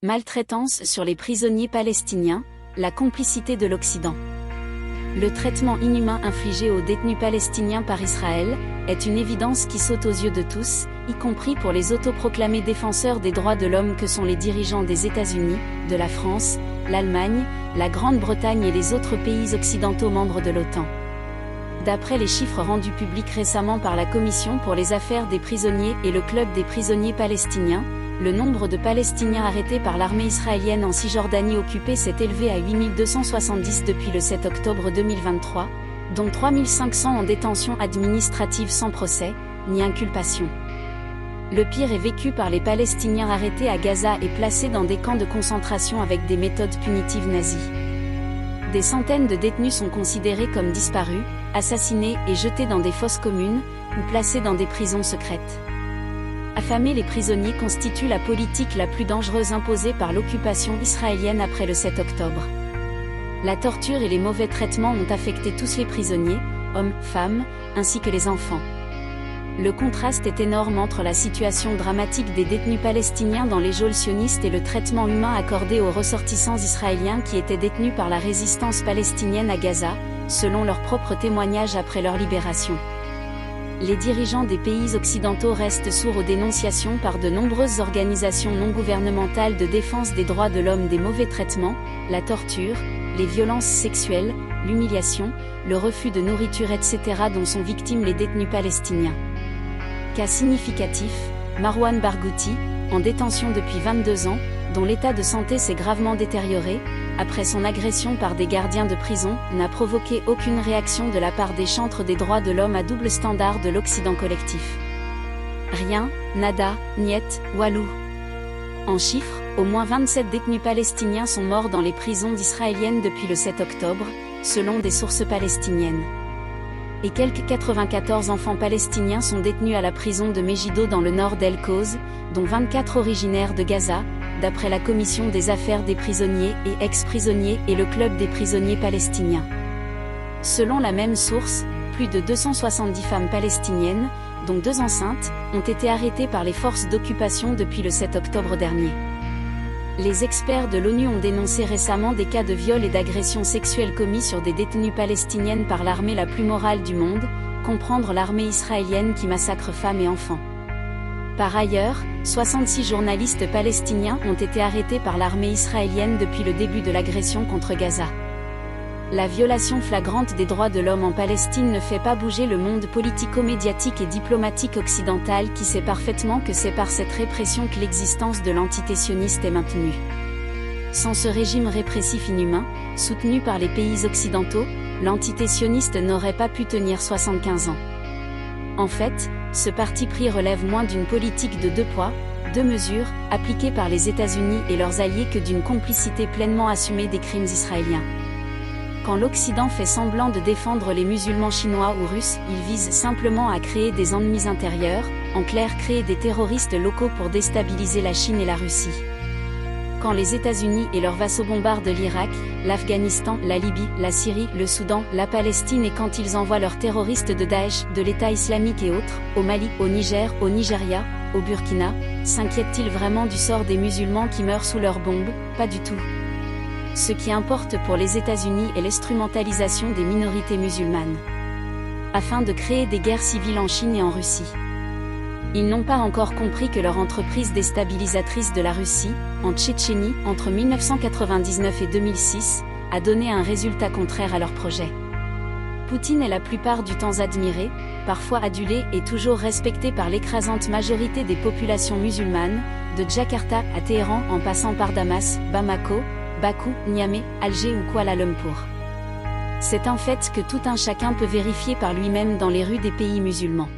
Maltraitance sur les prisonniers palestiniens, la complicité de l'Occident. Le traitement inhumain infligé aux détenus palestiniens par Israël est une évidence qui saute aux yeux de tous, y compris pour les autoproclamés défenseurs des droits de l'homme que sont les dirigeants des États-Unis, de la France, l'Allemagne, la Grande-Bretagne et les autres pays occidentaux membres de l'OTAN. D'après les chiffres rendus publics récemment par la Commission pour les affaires des prisonniers et le Club des prisonniers palestiniens, le nombre de Palestiniens arrêtés par l'armée israélienne en Cisjordanie occupée s'est élevé à 8270 depuis le 7 octobre 2023, dont 3500 en détention administrative sans procès, ni inculpation. Le pire est vécu par les Palestiniens arrêtés à Gaza et placés dans des camps de concentration avec des méthodes punitives nazies. Des centaines de détenus sont considérés comme disparus, assassinés et jetés dans des fosses communes, ou placés dans des prisons secrètes. Affamer les prisonniers constitue la politique la plus dangereuse imposée par l'occupation israélienne après le 7 octobre. La torture et les mauvais traitements ont affecté tous les prisonniers, hommes, femmes, ainsi que les enfants. Le contraste est énorme entre la situation dramatique des détenus palestiniens dans les geôles sionistes et le traitement humain accordé aux ressortissants israéliens qui étaient détenus par la résistance palestinienne à Gaza, selon leurs propres témoignages après leur libération. Les dirigeants des pays occidentaux restent sourds aux dénonciations par de nombreuses organisations non gouvernementales de défense des droits de l'homme des mauvais traitements, la torture, les violences sexuelles, l'humiliation, le refus de nourriture etc. dont sont victimes les détenus palestiniens. Cas significatif, Marwan Barghouti, en détention depuis 22 ans, dont l'état de santé s'est gravement détérioré, après son agression par des gardiens de prison, n'a provoqué aucune réaction de la part des chantres des droits de l'homme à double standard de l'Occident collectif. Rien, nada, niet, walou. En chiffres, au moins 27 détenus palestiniens sont morts dans les prisons israéliennes depuis le 7 octobre, selon des sources palestiniennes. Et quelques 94 enfants palestiniens sont détenus à la prison de Megiddo dans le nord d'El-Quoz, dont 24 originaires de Gaza, d'après la Commission des affaires des prisonniers et ex-prisonniers et le Club des prisonniers palestiniens. Selon la même source, plus de 270 femmes palestiniennes, dont 2 enceintes, ont été arrêtées par les forces d'occupation depuis le 7 octobre dernier. Les experts de l'ONU ont dénoncé récemment des cas de viol et d'agressions sexuelles commis sur des détenues palestiniennes par l'armée la plus morale du monde, comprendre l'armée israélienne qui massacre femmes et enfants. Par ailleurs, 66 journalistes palestiniens ont été arrêtés par l'armée israélienne depuis le début de l'agression contre Gaza. La violation flagrante des droits de l'homme en Palestine ne fait pas bouger le monde politico-médiatique et diplomatique occidental qui sait parfaitement que c'est par cette répression que l'existence de l'entité sioniste est maintenue. Sans ce régime répressif inhumain, soutenu par les pays occidentaux, l'entité sioniste n'aurait pas pu tenir 75 ans. En fait, ce parti pris relève moins d'une politique de 2 poids, 2 mesures, appliquée par les États-Unis et leurs alliés que d'une complicité pleinement assumée des crimes israéliens. Quand l'Occident fait semblant de défendre les musulmans chinois ou russes, il vise simplement à créer des ennemis intérieurs, en clair créer des terroristes locaux pour déstabiliser la Chine et la Russie. Quand les États-Unis et leurs vassaux bombardent l'Irak, l'Afghanistan, la Libye, la Syrie, le Soudan, la Palestine et quand ils envoient leurs terroristes de Daesh, de l'État islamique et autres, au Mali, au Niger, au Nigeria, au Burkina, s'inquiètent-ils vraiment du sort des musulmans qui meurent sous leurs bombes? Pas du tout. Ce qui importe pour les États-Unis est l'instrumentalisation des minorités musulmanes, afin de créer des guerres civiles en Chine et en Russie. Ils n'ont pas encore compris que leur entreprise déstabilisatrice de la Russie, en Tchétchénie, entre 1999 et 2006, a donné un résultat contraire à leur projet. Poutine est la plupart du temps admiré, parfois adulé et toujours respecté par l'écrasante majorité des populations musulmanes, de Jakarta à Téhéran en passant par Damas, Bamako, Bakou, Niamey, Alger ou Kuala Lumpur. C'est un fait que tout un chacun peut vérifier par lui-même dans les rues des pays musulmans.